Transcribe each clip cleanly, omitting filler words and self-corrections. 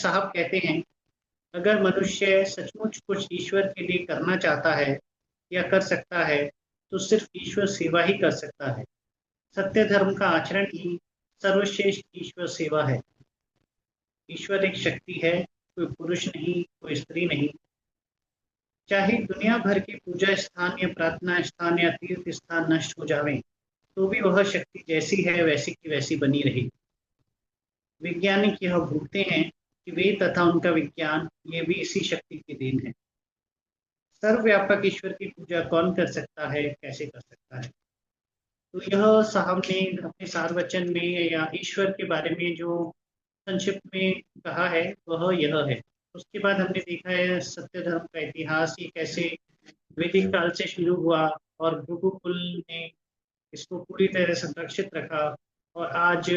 साहब कहते हैं, अगर मनुष्य सचमुच कुछ ईश्वर के लिए करना चाहता है या कर सकता है, तो सिर्फ ईश्वर सेवा ही कर सकता है। सत्य धर्म का आचरण ही सर्वश्रेष्ठ ईश्वर सेवा है। ईश्वर एक शक्ति है, कोई पुरुष नहीं, कोई स्त्री नहीं। चाहे दुनिया भर के पूजा स्थान या प्रार्थना स्थान या तीर्थ स्थान नष्ट हो जावें, तो भी वह शक्ति जैसी है वैसी की वैसी बनी रहेगी। वैज्ञानिक यह भूलते हैं कि वे तथा उनका विज्ञान ये भी इसी शक्ति की देन है। सर्वव्यापक ईश्वर की पूजा कौन कर सकता है, कैसे कर सकता है? तो यह साहब ने अपने सार वचन में या ईश्वर के बारे में जो संक्षिप्त में कहा है वह यह है। उसके बाद हमने देखा है सत्य धर्म का इतिहास, ये कैसे वैदिक काल से शुरू हुआ और भृगुकुल ने इसको पूरी तरह संरक्षित रखा। और आज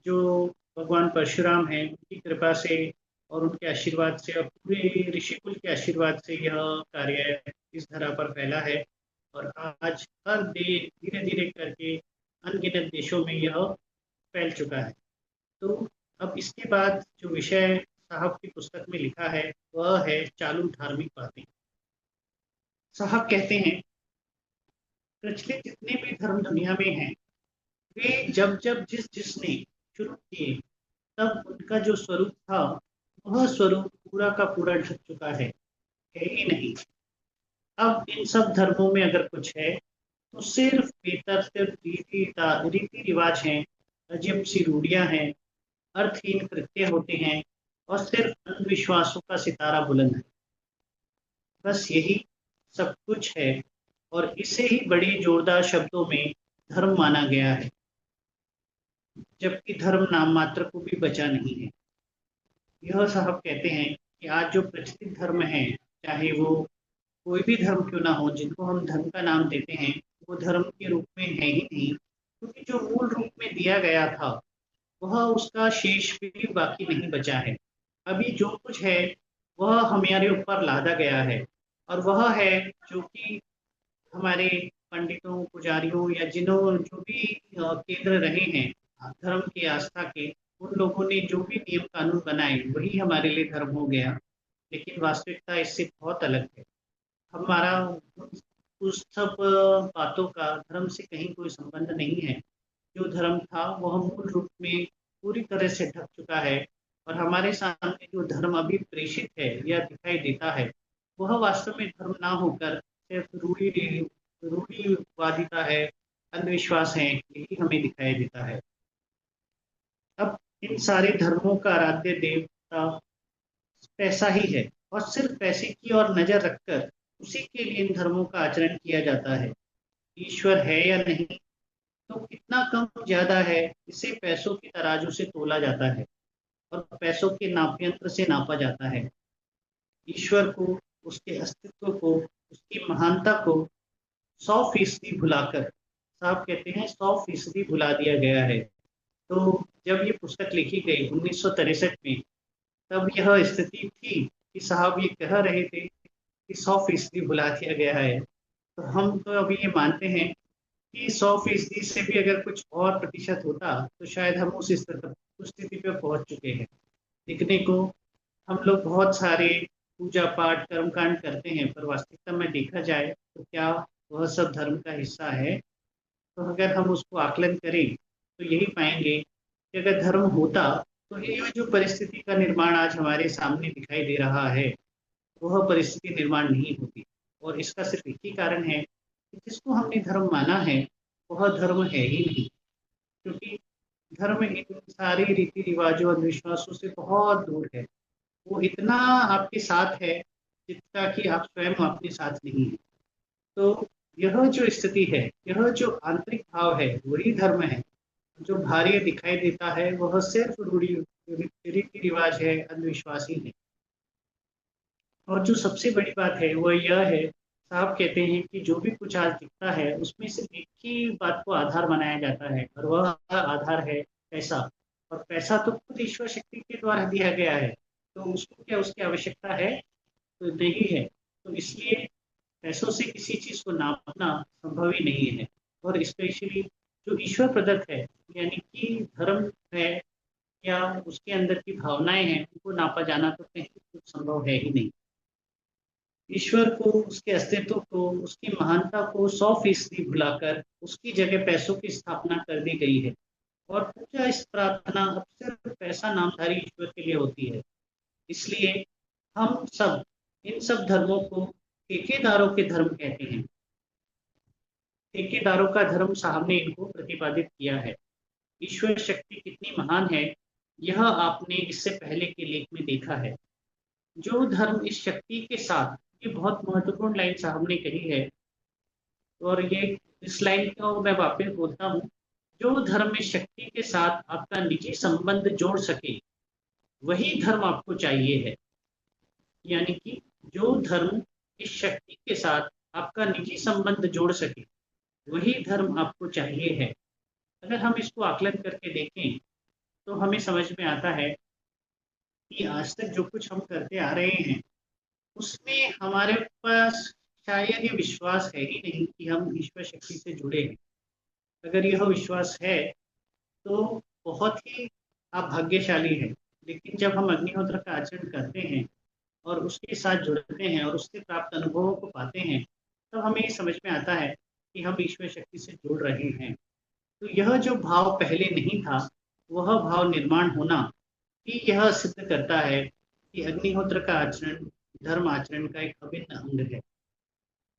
जो भगवान परशुराम हैं उनकी कृपा से और उनके आशीर्वाद से और पूरे ऋषिकुल के आशीर्वाद से यह कार्य इस धरा पर फैला है। और आज हर धीरे धीरे करके अनगिनत देशों में यह फैल चुका है। तो अब इसके बाद जो विषय साहब की पुस्तक में लिखा है वह है चालू धार्मिक बातें। साहब कहते हैं, प्रचलित जितने भी धर्म दुनिया में हैं, वे जब जब जिसने शुरू किए, तब उनका जो स्वरूप था वह स्वरूप पूरा का पूरा ढक चुका है ही नहीं। अब इन सब धर्मों में अगर कुछ है तो सिर्फ बेतरतीब रीति रिवाज हैं, अजीब सी रूढ़ियां हैं, अर्थहीन कृत्य होते हैं और सिर्फ अंधविश्वासों का सितारा बुलंद है। बस यही सब कुछ है और इसे ही बड़े जोरदार शब्दों में धर्म माना गया है, जबकि धर्म नाम मात्र को भी बचा नहीं है। यह साहब कहते हैं कि आज जो प्रचलित धर्म है, चाहे वो कोई भी धर्म क्यों ना हो, जिनको हम धर्म का नाम देते हैं, वो धर्म के रूप में है ही नहीं, क्योंकि जो मूल रूप में दिया गया था वह उसका शेष भी बाकी नहीं बचा है। अभी जो कुछ है वह हमारे ऊपर लादा गया है और वह है जो कि हमारे पंडितों पुजारियों या जिन्हों जो भी केंद्र रहे हैं धर्म की आस्था के, उन लोगों ने जो भी नियम कानून बनाए वही हमारे लिए धर्म हो गया। लेकिन वास्तविकता इससे बहुत अलग है। हमारा उस सब बातों का धर्म से कहीं कोई संबंध नहीं है। जो धर्म था वह मूल रूप में पूरी तरह से ढक चुका है और हमारे सामने जो धर्म अभी प्रेषित है या दिखाई देता है वह वास्तव में धर्म ना होकर सिर्फ रूढ़िवादिता है, अंधविश्वास है, यही हमें दिखाई देता है। अब इन सारे धर्मों का आराध्य देवता पैसा ही है और सिर्फ पैसे की ओर नजर रखकर उसी के लिए इन धर्मों का आचरण किया जाता है। ईश्वर है या नहीं, तो कितना कम ज्यादा है, इसे पैसों की तराजू से तोला जाता है और पैसों के नापयंत्र से नापा जाता है। ईश्वर को, उसके अस्तित्व को, उसकी महानता को 100% भुलाकर, साहब कहते हैं 100% भुला दिया गया है। तो जब ये पुस्तक लिखी गई 1963 में, तब यह स्थिति थी कि साहब ये कह रहे थे कि 100% भुला दिया गया है। तो हम तो अभी ये मानते हैं कि 100% से भी अगर कुछ और प्रतिशत होता तो शायद हम उस स्थिति पे पहुंच चुके हैं। लिखने को हम लोग बहुत सारे पूजा पाठ कर्मकांड करते हैं, पर वास्तविकता में देखा जाए तो क्या वह सब धर्म का हिस्सा है? तो अगर हम उसको आकलन करें तो यही पाएंगे कि अगर धर्म होता तो ये जो परिस्थिति का निर्माण आज हमारे सामने दिखाई दे रहा है वह परिस्थिति निर्माण नहीं होती। और इसका सिर्फ एक ही कारण है कि जिसको हमने धर्म माना है वह धर्म है ही नहीं। क्योंकि धर्म इन सारे रीति रिवाजों और विश्वासों से बहुत दूर है। वो इतना आपके साथ है जितना कि आप स्वयं अपने साथ नहीं है। तो यह जो स्थिति है, यह जो आंतरिक भाव है वही धर्म है। जो बाहरी दिखाई देता है वह सिर्फ रूढ़ी रीति रिवाज है, अंधविश्वास ही है। और जो सबसे बड़ी बात है वह यह है, साहब कहते हैं कि जो भी कुछ आज दिखता है उसमें सिर्फ एक ही बात को आधार बनाया जाता है और वह आधार है पैसा। और पैसा तो खुद ईश्वर शक्ति के द्वारा दिया गया है, तो उसको क्या उसकी आवश्यकता है? तो नहीं है। तो इसलिए पैसों से किसी चीज को नापना संभव ही नहीं है। और स्पेशली जो ईश्वर प्रदत्त है, यानी कि धर्म है, या उसके अंदर की भावनाएं हैं उनको नापा जाना तो कहीं कुछ संभव है ही नहीं। ईश्वर को, उसके अस्तित्व को, उसकी महानता को 100% भुलाकर उसकी जगह पैसों की स्थापना कर दी गई है। और पूजा, इस प्रार्थना अब सिर्फ पैसा नामधारी ईश्वर के लिए होती है। इसलिए हम सब इन सब धर्मों को ठेकेदारों के धर्म कहते हैं। ठेकेदारों का धर्म साहब ने इनको प्रतिपादित किया है। ईश्वर शक्ति कितनी महान है, यह आपने इससे पहले के लेख में देखा है। जो धर्म इस शक्ति के साथ, ये बहुत महत्वपूर्ण लाइन साहब ने कही है, और ये इस लाइन को मैं वापस बोलता हूँ। जो धर्म इस शक्ति के साथ आपका निजी संबंध जोड़ सके, वही धर्म आपको चाहिए है। यानी कि जो धर्म इस शक्ति के साथ आपका निजी संबंध जोड़ सके, वही धर्म आपको चाहिए है। अगर हम इसको आकलन करके देखें तो हमें समझ में आता है कि आज तक जो कुछ हम करते आ रहे हैं, उसमें हमारे पास शायद ये विश्वास है ही नहीं कि हम ईश्वर शक्ति से जुड़े हैं। अगर यह विश्वास है तो बहुत ही आप भाग्यशाली हैं। लेकिन जब हम अग्निहोत्र का आचरण करते हैं और उसके साथ जुड़ते हैं और उससे प्राप्त अनुभवों को पाते हैं, तब हमें ये समझ में आता है कि हम ईश्वर शक्ति से जुड़ रहे हैं। तो यह जो भाव पहले नहीं था, वह भाव निर्माण होना ही यह सिद्ध करता है कि अग्निहोत्र का आचरण धर्म आचरण का एक अभिन्न अंग है।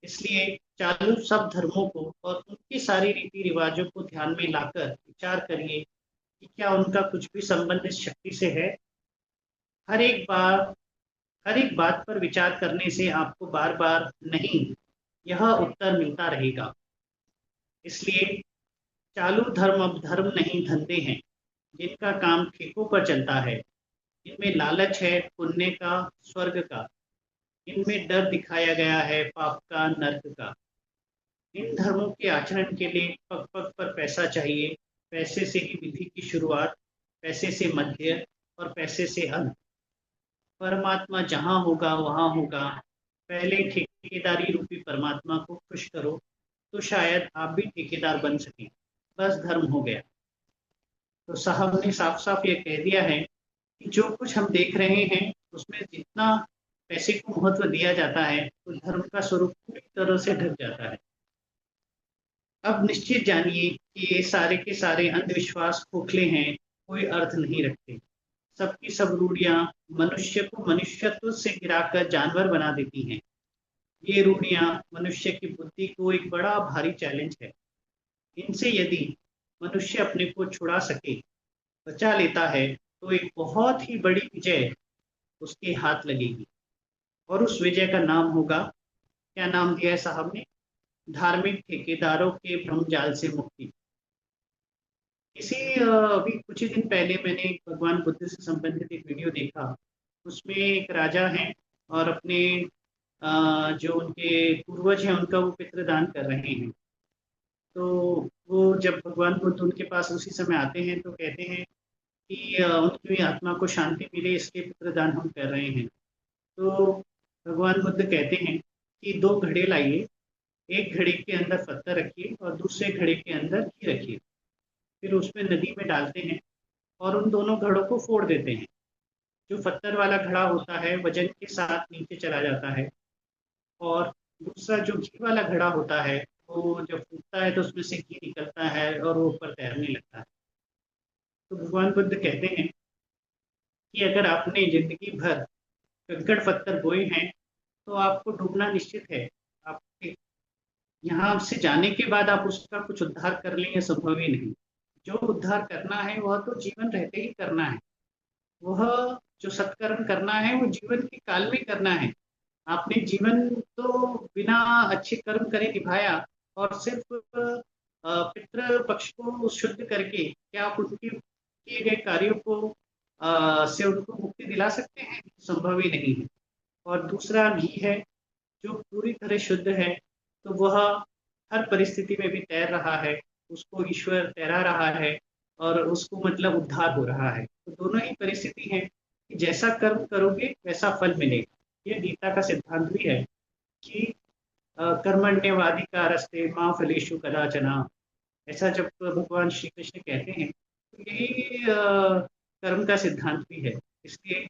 इसलिए चालू सब धर्मों को और उनकी सारी रीति रिवाजों को ध्यान में लाकर विचार करिए कि क्या उनका कुछ भी संबंध इस शक्ति से है। हर एक बार हर एक बात पर विचार करने से आपको बार बार नहीं, यह उत्तर मिलता रहेगा। इसलिए चालू धर्म अब धर्म नहीं, धंधे हैं जिनका काम ठेकों पर चलता है। इनमें लालच है पुण्य का, स्वर्ग का। इनमें डर दिखाया गया है पाप का, नर्क का। इन धर्मों के आचरण के लिए पग पग पर पैसा चाहिए। पैसे से ही विधि की शुरुआत, पैसे से मध्य और पैसे से अंत। परमात्मा जहाँ होगा वहाँ होगा। पहले ठेकेदारी रूपी परमात्मा को खुश करो, तो शायद आप भी ठेकेदार बन सकें। बस धर्म हो गया। तो साहब ने साफ साफ ये कह दिया है कि जो कुछ हम देख रहे हैं उसमें जितना पैसे को महत्व दिया जाता है, तो धर्म का स्वरूप पूरी तरह से ढक जाता है। अब निश्चित जानिए कि ये सारे के सारे अंधविश्वास खोखले हैं, कोई अर्थ नहीं रखते। सबकी सब रूढ़ियां मनुष्य को मनुष्यत्व से गिराकर जानवर बना देती हैं। ये रूढ़ियां मनुष्य की बुद्धि को एक बड़ा भारी चैलेंज है। इनसे यदि मनुष्य अपने को छुड़ा सके, बचा लेता है, तो एक बहुत ही बड़ी विजय उसके हाथ लगेगी। और उस विजय का नाम होगा, क्या नाम दिया है साहब ने? धार्मिक ठेकेदारों के भ्रमजाल से मुक्ति। इसी अभी कुछ ही दिन पहले मैंने भगवान बुद्ध से संबंधित एक वीडियो देखा। उसमें एक राजा हैं और अपने जो उनके पूर्वज हैं उनका वो पितृदान कर रहे हैं। तो वो जब भगवान बुद्ध उनके पास उसी समय आते हैं तो कहते हैं कि उनकी आत्मा को शांति मिले, इसलिए पितृदान हम कर रहे हैं। तो भगवान बुद्ध कहते हैं कि दो घड़े लाइए, एक घड़े के अंदर पत्थर रखिए और दूसरे घड़े के अंदर घी रखिए। फिर उसमें नदी में डालते हैं और उन दोनों घड़ों को फोड़ देते हैं। जो पत्थर वाला घड़ा होता है वजन के साथ नीचे चला जाता है, और दूसरा जो घी वाला घड़ा होता है, वो जब फूटता है तो उसमें से घी निकलता है और वो ऊपर तैरने लगता है। तो भगवान बुद्ध कहते हैं कि अगर आपने जिंदगी भर कंकड़ पत्थर बोए हैं, तो आपको डूबना निश्चित है। आपके यहाँ से जाने के बाद आप उसका कुछ उद्धार कर लें, यह संभव ही नहीं। जो उद्धार करना है वह तो जीवन रहते ही करना है। वह जो सत्कर्म करना है वो जीवन के काल में करना है। आपने जीवन तो बिना अच्छे कर्म करे निभाया, और सिर्फ पितृ पक्ष को शुद्ध करके क्या आप उनके किए गए कार्यों को से उनको मुक्ति दिला सकते हैं? संभव ही नहीं है। और दूसरा घी है जो पूरी तरह शुद्ध है, तो वह हर परिस्थिति में भी तैर रहा है, उसको ईश्वर तैरा रहा है और उसको मतलब उद्धार हो रहा है। तो दोनों ही परिस्थिति है कि जैसा कर्म करोगे वैसा फल मिलेगा। यह गीता का सिद्धांत भी है कि कर्मण्यवाधिकारस्ते मां फलेषु कदाचन। ऐसा जब भगवान श्री कृष्ण कहते हैं, तो यही कर्म का सिद्धांत भी है। इसलिए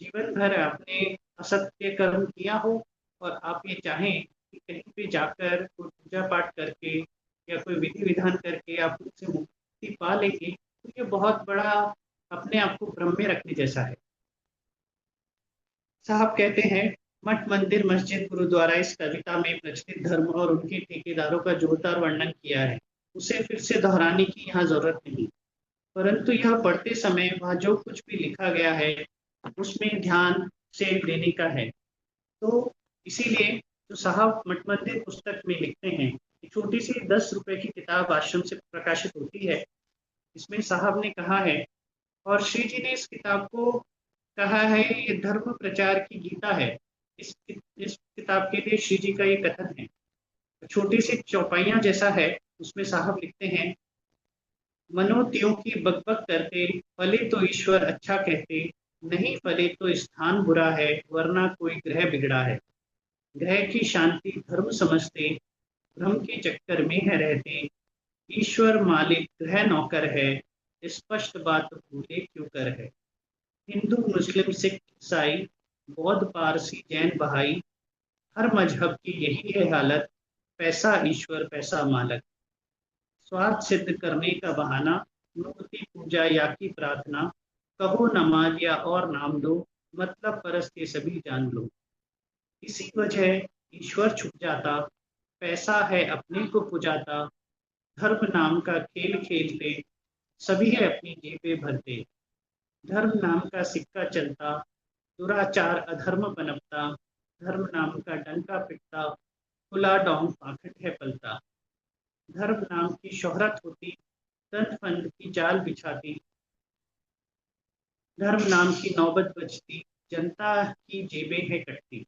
जीवन भर आपने असत्य कर्म किया हो और आप ये चाहें कि कहीं पे जाकर कोई पूजा पाठ करके या कोई विधि विधान करके आप उससे मुक्ति पा लेंगे, तो ये बहुत बड़ा अपने आप को भ्रम में रखने जैसा है। साहब कहते हैं, मठ मंदिर मस्जिद गुरुद्वारा इस कविता में प्रचलित धर्म और उनके ठेकेदारों का जोरदार वर्णन किया है। उसे फिर से दोहराने की यहाँ जरूरत नहीं, परंतु यह पढ़ते समय वह जो कुछ भी लिखा गया है उसमें ध्यान से लेने का है। तो इसीलिए जो साहब मठ मंदिर पुस्तक में लिखते हैं, एक छोटी सी 10 रुपए की किताब आश्रम से प्रकाशित होती है। इसमें साहब ने कहा है, और श्री जी ने इस किताब को कहा है ये धर्म प्रचार की गीता है। इस किताब के लिए श्री जी का ये कथन है। छोटी सी चौपाइयां जैसा है, उसमें साहब लिखते हैं, मनो त्यों की बकबक करते, फले तो ईश्वर अच्छा कहते, नहीं फले तो स्थान बुरा है, वरना कोई ग्रह बिगड़ा है। ग्रह की शांति धर्म समझते, भ्रम के चक्कर में है रहते, ईश्वर मालिक ग्रह नौकर है, स्पष्ट बात भूले क्यों कर है। हिंदू मुस्लिम सिख ईसाई बौद्ध पारसी जैन बहाई, हर मजहब की यही है हालत, पैसा ईश्वर पैसा मालक। स्वार्थ सिद्ध करने का बहाना, मूर्ति पूजा या की प्रार्थना, कहो नमाज या और नाम दो, मतलब परस्त ये सभी जान लो। इसी वजह ईश्वर छुप जाता, पैसा है अपने को पुजाता, धर्म नाम का खेल खेलते, सभी है अपनी जेबें भरते। धर्म नाम का सिक्का चलता, दुराचार अधर्म पनपता, धर्म नाम का डंका पिटता, खुला डोंग पाखट है पलता। धर्म नाम की शोहरत होती, तन फंद की जाल बिछाती, धर्म नाम की नौबत बजती, जनता की जेबें है कटती।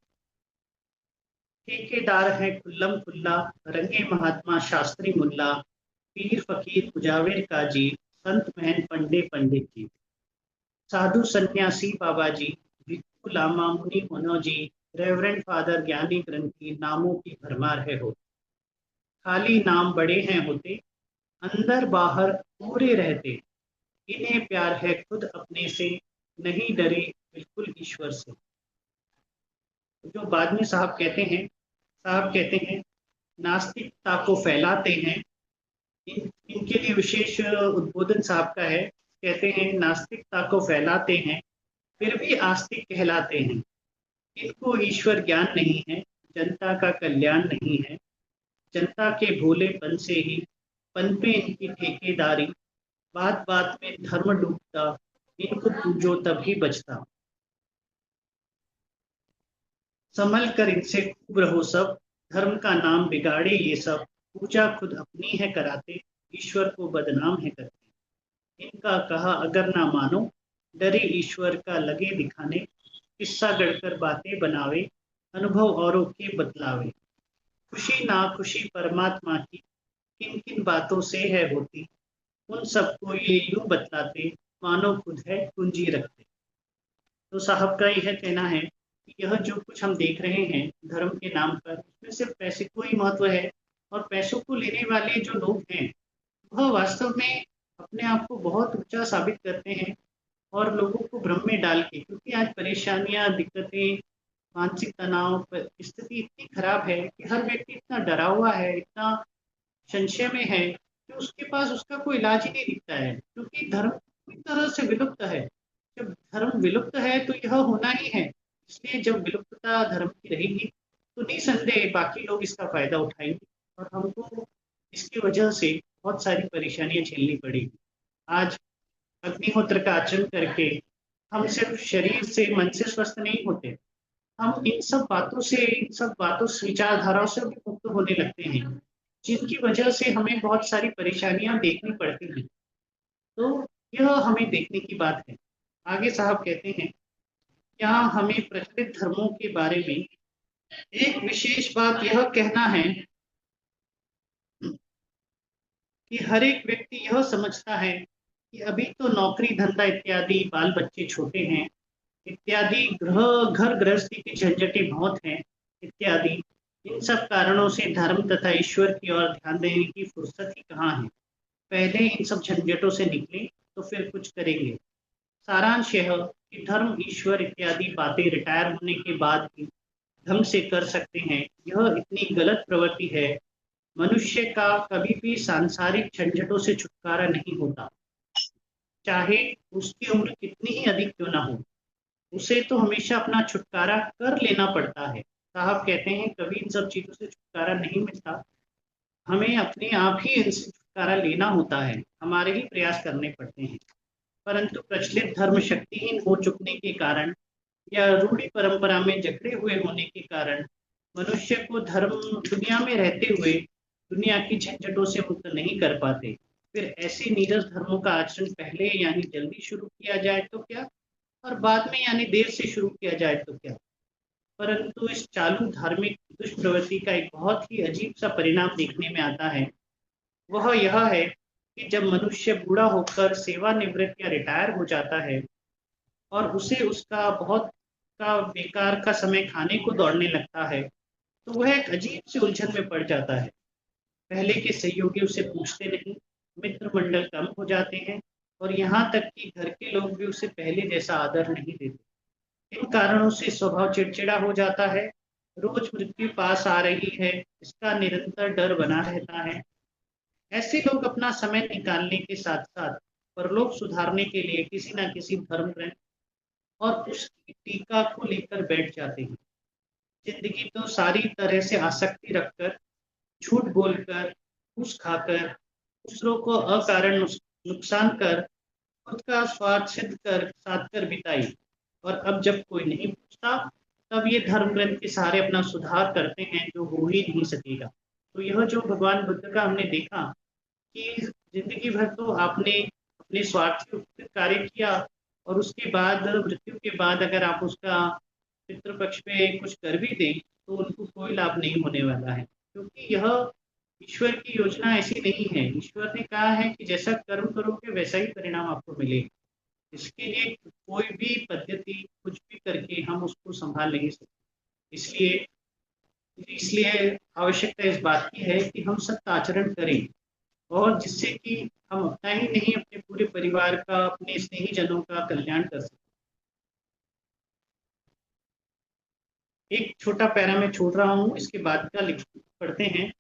ठेकेदार है खुल्लम खुल्ला, रंगे महात्मा शास्त्री मुल्ला, पीर फकीर मुजाविर काजी, संत महन पंडे पंडित जी। साधु सन्यासी बाबा जी, भिक्षु लामा मुनि मनोजी, रेवरेंड फादर ज्ञानी ग्रंथी, नामों की भरमार है हो। खाली नाम बड़े हैं होते, अंदर बाहर पूरे रहते, इन्हें प्यार है खुद अपने से, नहीं डरे बिल्कुल ईश्वर से। जो बाद में साहब कहते हैं, नास्तिकता को फैलाते हैं। इनके लिए विशेष उद्बोधन साहब का है। कहते हैं, नास्तिकता को फैलाते हैं, फिर भी आस्तिक कहलाते हैं। इनको ईश्वर ज्ञान नहीं है, जनता का कल्याण नहीं है, जनता के भोलेपन से ही पनपे इनकी ठेकेदारी, बात बात में धर्म डूबता, इनको पूजो तभी बचता। संभल कर इनसे खूब रहो सब, धर्म का नाम बिगाड़े ये सब, पूजा खुद अपनी है कराते, ईश्वर को बदनाम है करते। इनका कहा अगर ना मानो, डरे ईश्वर का लगे दिखाने, किस्सा गढ़कर बातें बनावे, अनुभव औरों के बतलावे। खुशी ना खुशी परमात्मा की, किन किन बातों से है होती, उन सबको ये यूं बतलाते, मानो खुद है कुंजी रखते। तो साहब का यह कहना है कि यह जो कुछ हम देख रहे हैं धर्म के नाम पर, उसमें सिर्फ पैसे को ही महत्व है, और पैसों को लेने वाले जो लोग हैं वह वास्तव में अपने आप को बहुत ऊंचा साबित करते हैं और लोगों को भ्रम में डाल के, क्योंकि आज परेशानियां दिक्कतें मानसिक तनाव स्थिति इतनी खराब है कि हर व्यक्ति इतना डरा हुआ है, इतना संशय में है कि उसके पास उसका कोई इलाज ही नहीं दिखता है, क्योंकि धर्म पूरी तरह से विलुप्त है। जब धर्म विलुप्त है तो यह होना ही है। इसलिए जब विलुप्तता धर्म की रहेगी तो निसंदेह बाकी लोग इसका फायदा उठाएंगे और हमको इसकी वजह से बहुत सारी परेशानियां झेलनी पड़ेगी। आज अग्निहोत्र का आचरण करके हम सिर्फ शरीर से मन से स्वस्थ नहीं होते, हम इन सब बातों से विचारधाराओं से भी मुक्त होने लगते हैं, जिनकी वजह से हमें बहुत सारी परेशानियां देखनी पड़ती हैं। तो यह हमें देखने की बात है। आगे साहब कहते हैं, यहाँ हमें प्रचलित धर्मों के बारे में एक विशेष बात यह कहना है कि हर एक व्यक्ति यह समझता है कि अभी तो नौकरी धंधा इत्यादि, बाल बच्चे छोटे हैं इत्यादि, घर गृहस्थी की झंझटें बहुत हैं इत्यादि, इन सब कारणों से धर्म तथा ईश्वर की ओर ध्यान देने की फुर्सत ही कहाँ है। पहले इन सब झंझटों से निकले तो फिर कुछ करेंगे। सारांश यह कि धर्म, ईश्वर इत्यादि बातें रिटायर होने के बाद भी ढंग से कर सकते हैं, यह इतनी गलत प्रवृत्ति है। मनुष्य का कभी भी सांसारिक झंझटों से छुटकारा नहीं होता, चाहे उसकी उम्र कितनी ही अधिक क्यों ना हो। उसे तो हमेशा अपना छुटकारा कर लेना पड़ता है। साहब कहते हैं कभी इन सब चीजों से छुटकारा नहीं मिलता, हमें अपने आप ही इनसे छुटकारा लेना होता है, हमारे ही प्रयास करने पड़ते हैं। परंतु प्रचलित धर्म शक्तिहीन हो चुकने के कारण या रूढ़ी परंपरा में जकड़े हुए होने के कारण मनुष्य को धर्म दुनिया में रहते हुए दुनिया की झंझटों से मुक्त नहीं कर पाते। फिर ऐसे नीरस धर्मों का आचरण पहले यानी जल्दी शुरू किया जाए तो क्या, और बाद में यानी देर से शुरू किया जाए तो क्या। परंतु इस चालू धार्मिक दुष्प्रवृत्ति का एक बहुत ही अजीब सा परिणाम देखने में आता है। वह यह है कि जब मनुष्य बूढ़ा होकर सेवानिवृत्त या रिटायर हो जाता है और उसे उसका बहुत का बेकार का समय खाने को दौड़ने लगता है, तो वह एक अजीब सी उलझन में पड़ जाता है। पहले के सहयोगी उसे पूछते नहीं, मित्र मंडल कम हो जाते हैं और यहाँ तक कि घर के लोग भी उसे पहले जैसा आदर नहीं देते। इन कारणों से स्वभाव चिड़चिड़ा हो जाता है। रोज मृत्यु पास आ रही है, इसका निरंतर डर बना रहता है। ऐसे लोग अपना समय निकालने के साथ साथ परलोक सुधारने के लिए किसी न किसी धर्म ग्रंथ और उसकी टीका को लेकर बैठ जाते हैं। जिंदगी तो सारी तरह से आसक्ति रखकर, झूठ बोलकर, घूस खाकर, दूसरों को अकारण नुकसान कर, खुद का स्वार्थ सिद्ध कर साध कर बिताई, और अब जब कोई नहीं पूछता तब ये धर्म ग्रंथ के सहारे अपना सुधार करते हैं जो हो ही नहीं सकेगा। तो यह जो भगवान बुद्ध का हमने देखा कि जिंदगी भर तो आपने अपने स्वार्थ के कार्य किया और उसके बाद मृत्यु के बाद अगर आप उसका पितृपक्ष पे कुछ कर भी दें तो उनको कोई लाभ नहीं होने वाला है, क्योंकि यह ईश्वर की योजना ऐसी नहीं है। ईश्वर ने कहा है कि जैसा कर्म करोगे वैसा ही परिणाम आपको मिलेगा। इसके लिए कोई भी पद्धति कुछ भी करके हम उसको संभाल नहीं सकते। इसलिए इसलिए आवश्यकता इस बात की है कि हम सत्य आचरण करें, और जिससे कि हम अपना ही नहीं अपने पूरे परिवार का, अपने स्नेही जनों का कल्याण कर सकें। एक छोटा पैरा मैं छोड़ रहा हूँ, इसके बाद का पढ़ते हैं।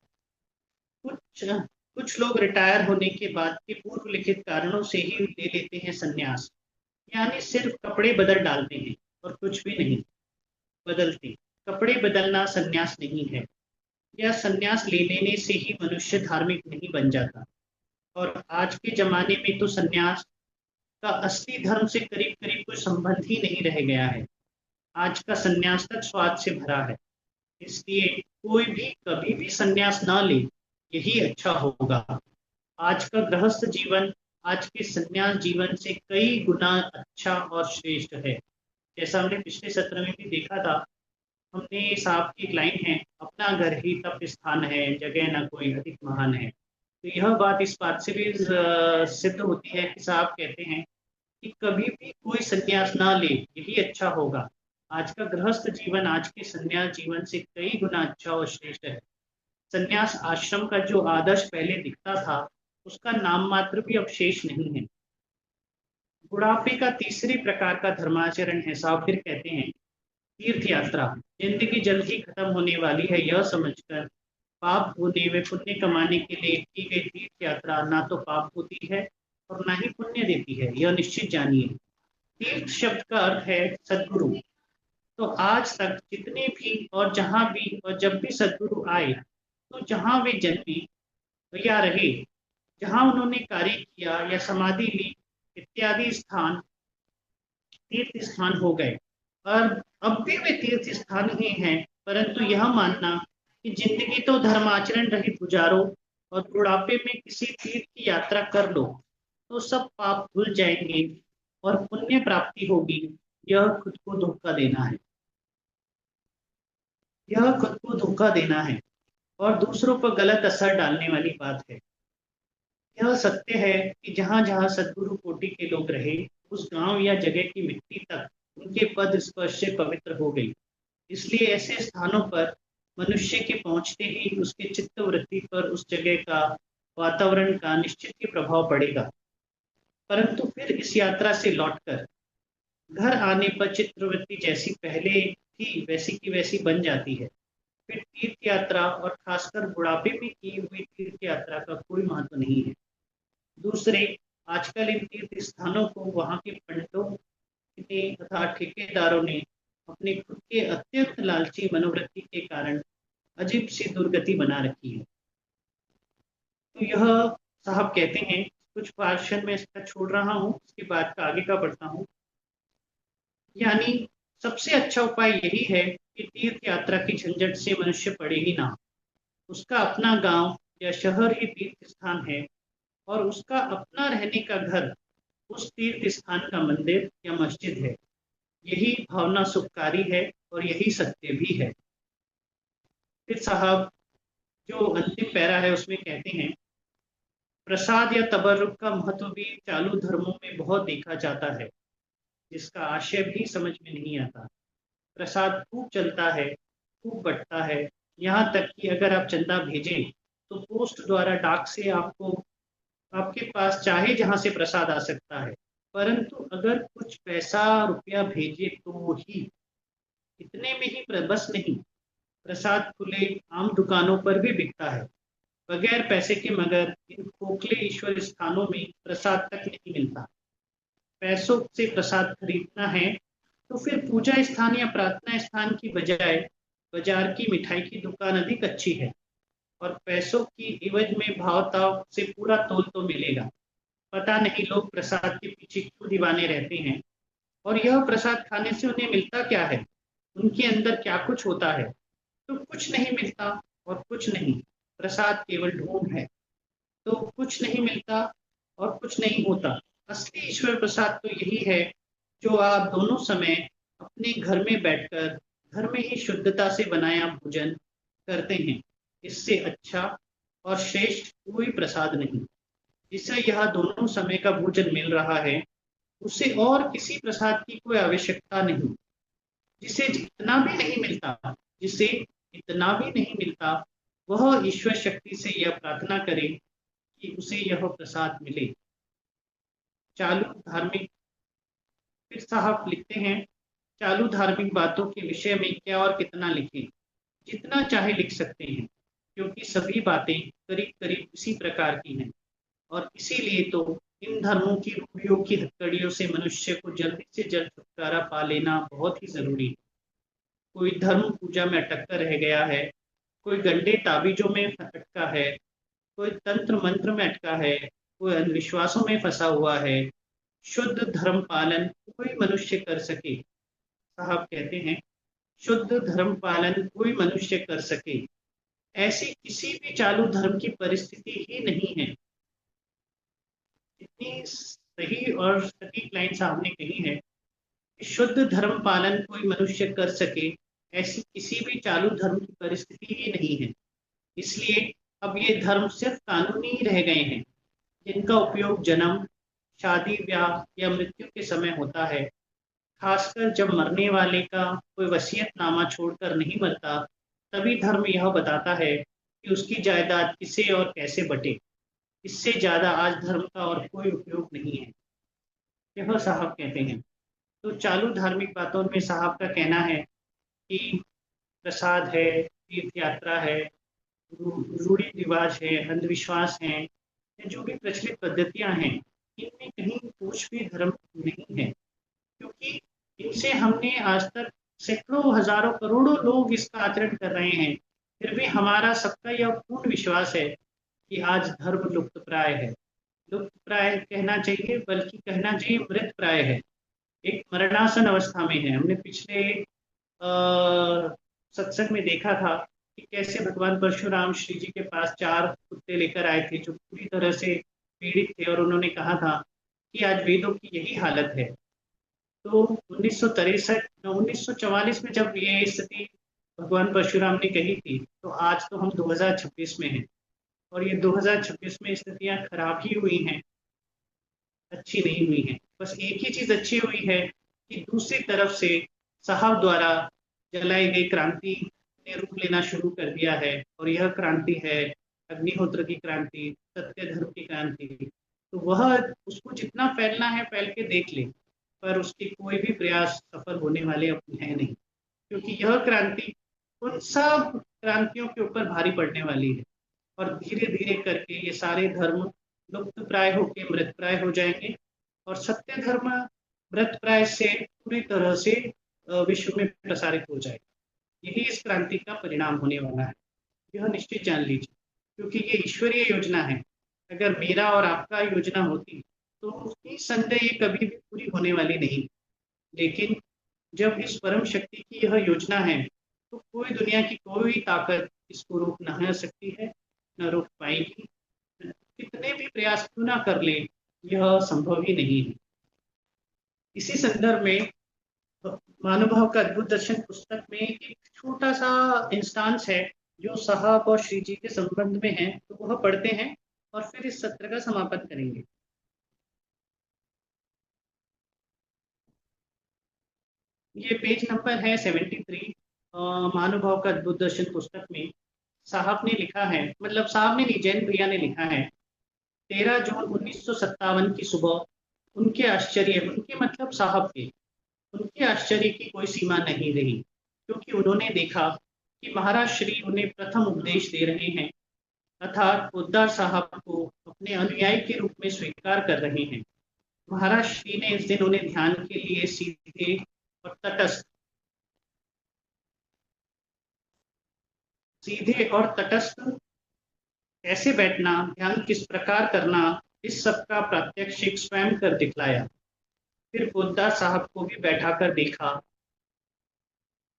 कुछ कुछ लोग रिटायर होने के बाद के पूर्व लिखित कारणों से ही ले लेते हैं संन्यास, यानी सिर्फ कपड़े बदल डालते हैं और कुछ भी नहीं बदलते। कपड़े बदलना संन्यास नहीं है, या संन्यास ले लेने से ही मनुष्य धार्मिक नहीं बन जाता। और आज के जमाने में तो संन्यास का असली धर्म से करीब करीब कोई संबंध ही नहीं रह गया है। आज का संन्यास तक स्वाद से भरा है। इसलिए कोई भी कभी भी संन्यास ना ले, यही अच्छा होगा। आज का गृहस्थ जीवन आज के संन्यास जीवन से कई गुना अच्छा और श्रेष्ठ है। जैसा हमने पिछले सत्र में भी देखा था, हमने साहब की एक लाइन है, अपना घर ही तप स्थान है, जगह न कोई अधिक महान है। तो यह बात इस बात से भी सिद्ध होती है कि साहब कहते हैं कि कभी भी कोई संन्यास ना ले, यही अच्छा होगा। आज का गृहस्थ जीवन आज के संन्यास जीवन से कई गुना अच्छा और श्रेष्ठ है। संन्यास आश्रम का जो आदर्श पहले दिखता था, उसका नाम मात्र भी अवशेष नहीं है। बुढ़ापे का तीसरी प्रकार का धर्माचरण है, साहब फिर कहते हैं, तीर्थ यात्रा। जिंदगी जल्द ही खत्म होने वाली है, यह समझकर पाप होने व पुण्य कमाने के लिए की गई तीर्थ यात्रा ना तो पाप होती है और ना ही पुण्य देती है, यह निश्चित जानिए। तीर्थ शब्द का अर्थ है सद्गुरु। तो आज तक जितने भी और जहां भी और जब भी सद्गुरु आए, तो जहां वे जन्मे या रहे, जहां उन्होंने कार्य किया या समाधि ली इत्यादि स्थान तीर्थ स्थान हो गए। और अब भी वे तीर्थ स्थान ही हैं, परंतु यह मानना कि जिंदगी तो धर्माचरण रहित गुजारो और बुढ़ापे में किसी तीर्थ की यात्रा कर लो तो सब पाप धुल जाएंगे और पुण्य प्राप्ति होगी, यह खुद को धोखा देना है। यह खुद को धोखा देना है और दूसरों पर गलत असर डालने वाली बात है। यह सत्य है कि जहाँ जहाँ सद्गुरु कोटि के लोग रहे, उस गांव या जगह की मिट्टी तक उनके पद स्पर्श से पवित्र हो गई। इसलिए ऐसे स्थानों पर मनुष्य के पहुंचते ही उसके चित्त वृत्ति पर उस जगह का वातावरण का निश्चित ही प्रभाव पड़ेगा। परंतु फिर इस यात्रा से लौटकर घर आने पर चित्रवृत्ति जैसी पहले थी वैसी की वैसी बन जाती है। फिर तीर्थ यात्रा और खासकर बुढ़ापे में की हुई तीर्थ यात्रा का कोई महत्व नहीं है। दूसरे, आजकल इन तीर्थ स्थानों को वहाँ के पंडितों ने तथा ठेकेदारों ने अपने खुद के अत्यंत लालची मनोवृत्ति के कारण अजीब सी दुर्गति बना रखी है। तो यह साहब कहते हैं, कुछ भाषण में इसका छोड़ रहा हूँ, उसके बाद का आगे का पढ़ता हूँ। यानी सबसे अच्छा उपाय यही है कि तीर्थ यात्रा की झंझट से मनुष्य पड़े ही ना। उसका अपना गांव या शहर ही तीर्थ स्थान है और उसका अपना रहने का घर उस तीर्थ स्थान का मंदिर या मस्जिद है। यही भावना सुखकारी है और यही सत्य भी है। फिर साहब जो अंतिम पैरा है उसमें कहते हैं, प्रसाद या तबर्रुक का महत्व भी चालू धर्मों में बहुत देखा जाता है, जिसका आशय भी समझ में नहीं आता। प्रसाद खूब चलता है, खूब बंटता है, यहाँ तक कि अगर आप चंदा भेजें तो पोस्ट द्वारा डाक से आपको आपके पास चाहे जहां से प्रसाद आ सकता है। परंतु अगर कुछ पैसा रुपया भेजे तो ही, इतने में ही बस नहीं, प्रसाद खुले आम दुकानों पर भी बिकता है बगैर पैसे के। मगर इन खोखले ईश्वर स्थानों में प्रसाद तक नहीं मिलता। पैसों से प्रसाद खरीदना है तो फिर पूजा स्थान या प्रार्थना स्थान की बजाय बाजार की मिठाई की दुकान अधिक अच्छी है, और पैसों की एवज में भाव ताव से पूरा तोल तो मिलेगा। पता नहीं लोग प्रसाद के पीछे क्यों दीवाने रहते हैं, और यह प्रसाद खाने से उन्हें मिलता क्या है, उनके अंदर क्या कुछ होता है। तो कुछ नहीं मिलता और कुछ नहीं, प्रसाद केवल ढूंढ है। तो कुछ नहीं मिलता और कुछ नहीं होता। असली ईश्वर प्रसाद तो यही है जो आप दोनों समय अपने घर में बैठकर घर में ही शुद्धता से बनाया भोजन करते हैं। इससे अच्छा और श्रेष्ठ कोई प्रसाद नहीं। जिसे यह दोनों समय का भोजन मिल रहा है, उसे और किसी प्रसाद की कोई आवश्यकता नहीं। जिसे जितना भी नहीं मिलता जिसे इतना भी नहीं मिलता, वह ईश्वर शक्ति से यह प्रार्थना करे कि उसे यह प्रसाद मिले। चालू धार्मिक फिर साहब लिखते हैं, चालू धार्मिक बातों के विषय में क्या और कितना लिखें, जितना चाहे लिख सकते हैं, क्योंकि सभी बातें करीब करीब इसी प्रकार की हैं। और इसीलिए तो इन धर्मों की रूढ़ियों की हथकड़ियों से मनुष्य को जल्दी से जल्द छुटकारा पा लेना बहुत ही जरूरी है। कोई धर्म पूजा में अटक कर रह गया है, कोई गंडे ताबीजों में अटका है, कोई तंत्र मंत्र में अटका है, कोई अंधविश्वासों में फंसा हुआ है। शुद्ध धर्म पालन कोई मनुष्य कर सके, साहब कहते हैं, शुद्ध धर्म पालन कोई मनुष्य कर सके, ऐसी किसी भी चालू धर्म की परिस्थिति ही नहीं है। इतनी सही और सटीक लाइन साहब ने कही है कि शुद्ध धर्म पालन कोई मनुष्य कर सके, ऐसी किसी भी चालू धर्म की परिस्थिति ही नहीं है। इसलिए अब ये धर्म सिर्फ कानूनी ही रह गए हैं, जिनका उपयोग जन्म, शादी, ब्याह या मृत्यु के समय होता है। खासकर जब मरने वाले का कोई वसीयतनामा छोड़कर नहीं मरता, तभी धर्म यह बताता है कि उसकी जायदाद किसे और कैसे बटे। इससे ज्यादा आज धर्म का और कोई उपयोग नहीं है, यह साहब कहते हैं। तो चालू धार्मिक बातों में साहब का कहना है कि प्रसाद है, तीर्थ यात्रा है, रूढ़ी रिवाज है, अंधविश्वास है, या जो भी प्रचलित पद्धतियां हैं, इनमें कहीं कुछ भी धर्म नहीं है। क्योंकि इनसे हमने आज तक सैकड़ों हजारों करोड़ों लोग इसका आचरण कर रहे हैं, फिर भी हमारा सबका यह पूर्ण विश्वास है कि आज धर्म लुप्त प्राय है। लुप्त प्राय कहना चाहिए, बल्कि कहना चाहिए मृत प्राय है, एक मरणासन अवस्था में है। हमने पिछले सत्संग में देखा था कि कैसे भगवान परशुराम श्री जी के पास चार कुत्ते लेकर आए थे जो पूरी तरह से पीड़ित थे, और उन्होंने कहा था कि आज वेदों की यही हालत है। तो 1944 में जब ये स्थिति भगवान परशुराम ने कही थी, तो आज तो हम 2026 में हैं, और ये 2026 में स्थितियां खराब ही हुई हैं, अच्छी नहीं हुई हैं। बस एक ही चीज अच्छी हुई है कि दूसरी तरफ से साहब द्वारा जलाई गई क्रांति ने रूप लेना शुरू कर दिया है, और यह क्रांति है अग्निहोत्र की क्रांति, सत्य धर्म की क्रांति। तो वह उसको जितना फैलना है फैल के देख ले। पर उसके कोई भी प्रयास सफल होने वाले हैं नहीं, क्योंकि यह क्रांति उन सब क्रांतियों के ऊपर भारी पड़ने वाली है और धीरे-धीरे करके ये सारे धर्म लुप्तप्राय होके मृतप्राय हो जाएँगे और सत्य धर्म मृतप्राय से पूरी तरह से विश्व में प्रसारित हो जाएगा। यही इस क्रांति का परिणाम होने वाला है। यह निश्चित जान लीजिए, क्योंकि ये ईश्वरीय योजना है। अगर मेरा और आपका योजना होती, तो निस्संदेह ये कभी भी पूरी होने वाली नहीं। लेकिन जब इस परम शक्ति की यह योजना है, तो कोई दुनिया की कोई ताकत इसको रोक ना सकती है, न रोक पाएगी। कितने भी प्रयास क्यों ना कर ले, यह संभव ही नहीं है। इसी संदर्भ में महानुभाव का अद्भुत दर्शन पुस्तक में एक छोटा सा इंस्टांस है जो साहब और श्री जी के संबंध में है, तो वह पढ़ते हैं और फिर इस सत्र का समापन करेंगे। ये पेज नंबर है 73। महानुभाव का अद्भुत दर्शन पुस्तक में साहब ने लिखा है, मतलब साहब ने नहीं, जैन भैया ने लिखा है, 13 जून 1957 की सुबह उनके आश्चर्य, उनके मतलब साहब के, उनके आश्चर्य की कोई सीमा नहीं रही, क्योंकि उन्होंने देखा कि महाराज श्री उन्हें प्रथम उपदेश दे रहे हैं, अर्थात पोद्दार साहब को अपने अनुयायी के रूप में स्वीकार कर रहे हैं। महाराज श्री ने इस दिन उन्हें ध्यान के लिए सीधे और तटस्थ कैसे बैठना, ध्यान किस प्रकार करना, इस सब का प्रात्यक्षिक स्वयं कर दिखलाया। फिर पोद्दार साहब को भी बैठाकर देखा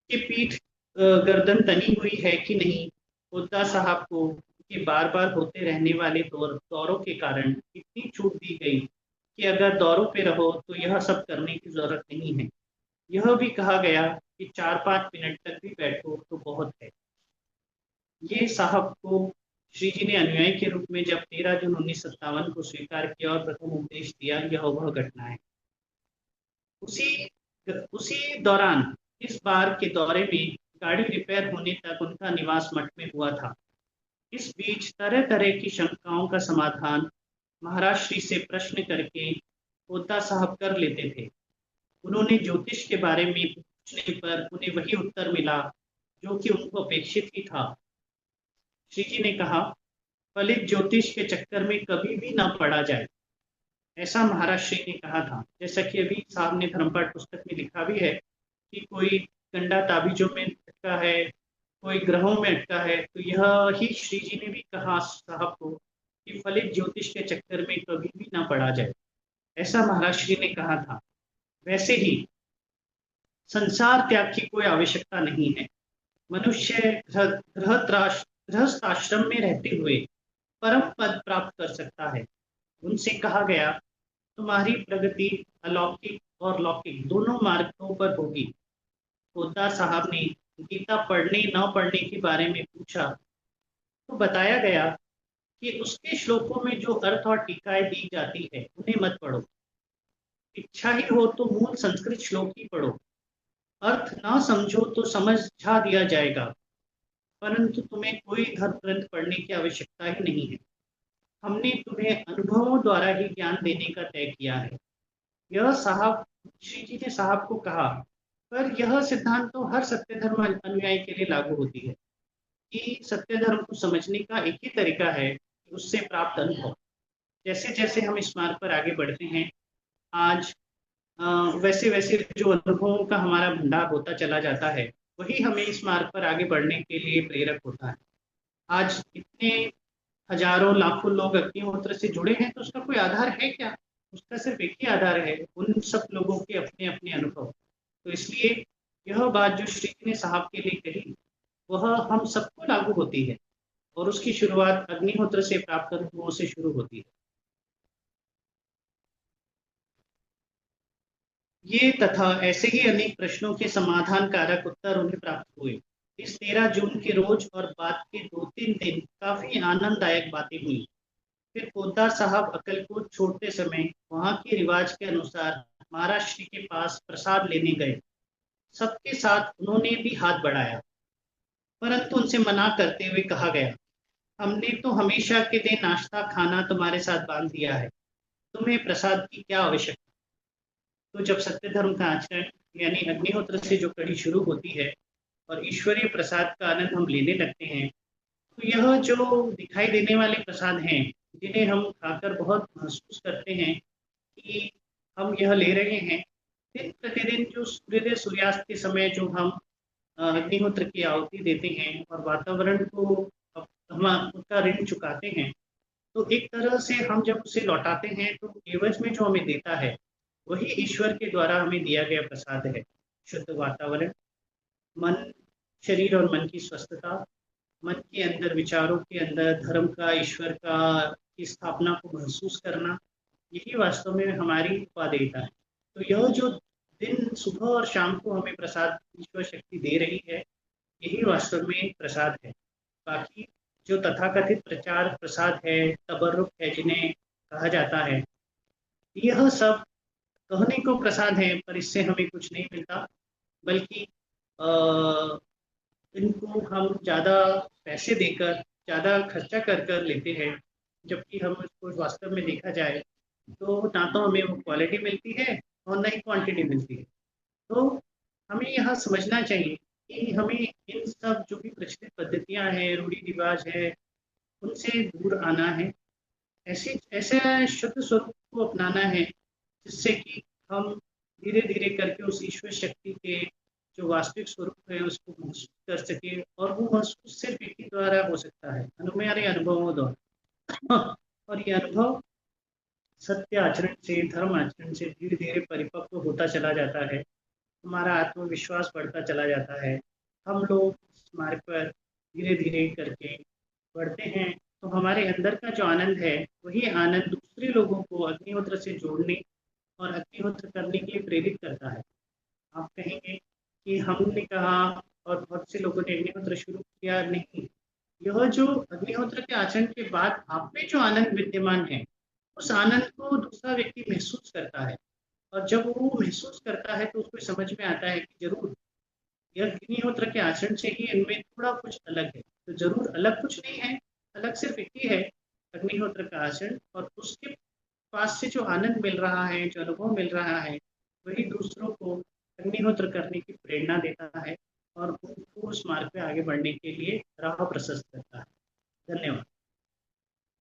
कि पीठ गर्दन तनी हुई है कि नहीं। पोद्दार साहब को कि बार बार होते रहने वाले दौरों के कारण इतनी छूट दी गई कि अगर दौरों पे रहो तो यह सब करने की जरूरत नहीं है। यह भी कहा गया कि 4-5 मिनट तक भी बैठो तो बहुत है। ये साहब को श्री जी ने अनुयायी के रूप में जब 13 जून 1957 को स्वीकार किया और प्रथम उपदेश दिया, यह वह घटना है। उसी उसी दौरान इस बार के दौरे में गाड़ी रिपेयर होने तक उनका निवास मठ में हुआ था। इस बीच तरह तरह की शंकाओं का समाधान महाराज श्री से प्रश्न करके पोद्दार साहब कर लेते थे। उन्होंने ज्योतिष के बारे में पूछने पर उन्हें वही उत्तर मिला जो कि उनको अपेक्षित ही था। श्री जी ने कहा, फलित ज्योतिष के चक्कर में कभी भी ना पड़ा जाए, ऐसा महाराज श्री ने कहा था। जैसा कि अभी साहब ने धर्मपाठ पुस्तक में लिखा भी है कि कोई गंडा ताबीजों में अटका है, कोई ग्रहों में अटका है, तो यह ही श्री जी ने भी कहा साहब को कि फलित ज्योतिष के चक्कर में कभी भी ना पड़ा जाए, ऐसा महाराज श्री ने कहा था। वैसे ही संसार त्याग की कोई आवश्यकता नहीं है। मनुष्य गृहस्थ आश्रम में रहते हुए परम पद प्राप्त कर सकता है। उनसे कहा गया, तुम्हारी प्रगति अलौकिक और लौकिक दोनों मार्गों पर होगी। पोद्दार साहब ने गीता पढ़ने न पढ़ने के बारे में पूछा तो बताया गया कि उसके श्लोकों में जो अर्थ और टीकाएं दी जाती है उन्हें मत पढ़ो। इच्छा ही हो तो मूल संस्कृत श्लोक ही पढ़ो। अर्थ ना समझो तो समझा दिया जाएगा, परंतु तुम्हें कोई धर्म ग्रंथ पढ़ने की आवश्यकता ही नहीं है। हमने तुम्हें अनुभवों द्वारा ही ज्ञान देने का तय किया है। यह साहब श्री जी ने साहब को कहा, पर यह सिद्धांत तो हर सत्य धर्म अनुयायी के लिए लागू होती है कि सत्य धर्म को समझने का एक ही तरीका है कि उससे प्राप्त अनुभव। जैसे जैसे हम इस मार्ग पर आगे बढ़ते हैं, आज वैसे वैसे जो अनुभवों का हमारा भंडार होता चला जाता है, वही हमें इस मार्ग पर आगे बढ़ने के लिए प्रेरक होता है। आज इतने हजारों लाखों लोग अग्निहोत्र से जुड़े हैं, तो उसका कोई आधार है क्या? उसका सिर्फ एक ही आधार है, उन सब लोगों के अपने अपने अनुभव। तो इसलिए यह बात जो श्री जी ने साहब के लिए कही, वह हम सबको लागू होती है और उसकी शुरुआत अग्निहोत्र से प्राप्त अनुभवों से शुरू होती है। ये तथा ऐसे ही अनेक प्रश्नों के समाधान कारक उत्तर उन्हें प्राप्त हुए। इस 13 जून के रोज और बाद के 2-3 दिन काफी आनंददायक बातें हुई। फिर पोद्दार साहब अक्कलकोट छोड़ते समय वहां के रिवाज के अनुसार महाराज श्री के पास प्रसाद लेने गए। सबके साथ उन्होंने भी हाथ बढ़ाया, परंतु उनसे मना करते हुए कहा गया, हमने तो हमेशा के लिए नाश्ता खाना तुम्हारे साथ बांध दिया है, तुम्हें प्रसाद की क्या आवश्यकता। तो जब सत्य धर्म का आचरण यानी अग्निहोत्र से जो कड़ी शुरू होती है और ईश्वरीय प्रसाद का आनंद हम लेने लगते हैं, तो यह जो दिखाई देने वाले प्रसाद हैं, जिन्हें हम खाकर बहुत महसूस करते हैं कि हम यह ले रहे हैं, दिन प्रतिदिन जो सूर्योदय सूर्यास्त के समय जो हम अग्निहोत्र की आहुति देते हैं और वातावरण को हम उसका ऋण चुकाते हैं, तो एक तरह से हम जब उसे लौटाते हैं तो एवज में जो हमें देता है वही ईश्वर के द्वारा हमें दिया गया प्रसाद है। शुद्ध वातावरण, मन, शरीर और मन की स्वस्थता, मन के अंदर, विचारों के अंदर धर्म का, ईश्वर का की स्थापना को महसूस करना, यही वास्तव में हमारी उपादेयता है। तो यह जो दिन सुबह और शाम को हमें प्रसाद ईश्वर शक्ति दे रही है, यही वास्तव में प्रसाद है। बाकी जो तथाकथित प्रचार प्रसाद है, तबर्रुक है जिन्हें कहा जाता है, यह सब कहने को प्रसाद है पर इससे हमें कुछ नहीं मिलता, बल्कि इनको हम ज़्यादा पैसे देकर, ज़्यादा खर्चा कर कर लेते हैं, जबकि हम इसको वास्तव में देखा जाए तो ना तो हमें वो क्वालिटी मिलती है और ना ही क्वांटिटी मिलती है। तो हमें यहाँ समझना चाहिए कि हमें इन सब जो भी प्रचलित पद्धतियाँ हैं, रूढ़ी रिवाज है, उनसे दूर आना है। ऐसे ऐसे शुद्ध स्वरूप को अपनाना है जिससे कि हम धीरे धीरे करके उस ईश्वर शक्ति के जो वास्तविक स्वरूप है उसको महसूस कर सके, और वो महसूस सिर्फ एक ही द्वारा हो सकता है, हमारे अनुभवों द्वारा। और ये अनुभव सत्य आचरण से, धर्म आचरण से धीरे धीरे परिपक्व होता चला जाता है। हमारा आत्मविश्वास बढ़ता चला जाता है। हम लोग इस मार्ग पर धीरे धीरे करके बढ़ते हैं, तो हमारे अंदर का जो आनंद है वही आनंद दूसरे लोगों को अग्निहोत्र से जोड़ने और अग्निहोत्र करने के लिए प्रेरित करता है। आप कहेंगे कि हमने कहा और बहुत से लोगों ने अग्निहोत्र शुरू किया, नहीं। यह जो अग्निहोत्र के आचरण के बाद आप में जो आनंद विद्यमान है, उस आनंद को दूसरा व्यक्ति महसूस करता है, और जब वो महसूस करता है तो उसको समझ में आता है कि जरूर यह अग्निहोत्र के आचरण से ही इनमें थोड़ा कुछ अलग है। तो जरूर अलग कुछ नहीं है, अलग सिर्फ एक ही है, अग्निहोत्र का आचरण, और उसके पास से जो आनंद मिल रहा है, जो अनुभव मिल रहा है, वही दूसरों को अग्निहोत्र करने की प्रेरणा देता है और उनको उस मार्ग पे आगे बढ़ने के लिए राह प्रशस्त करता है। धन्यवाद।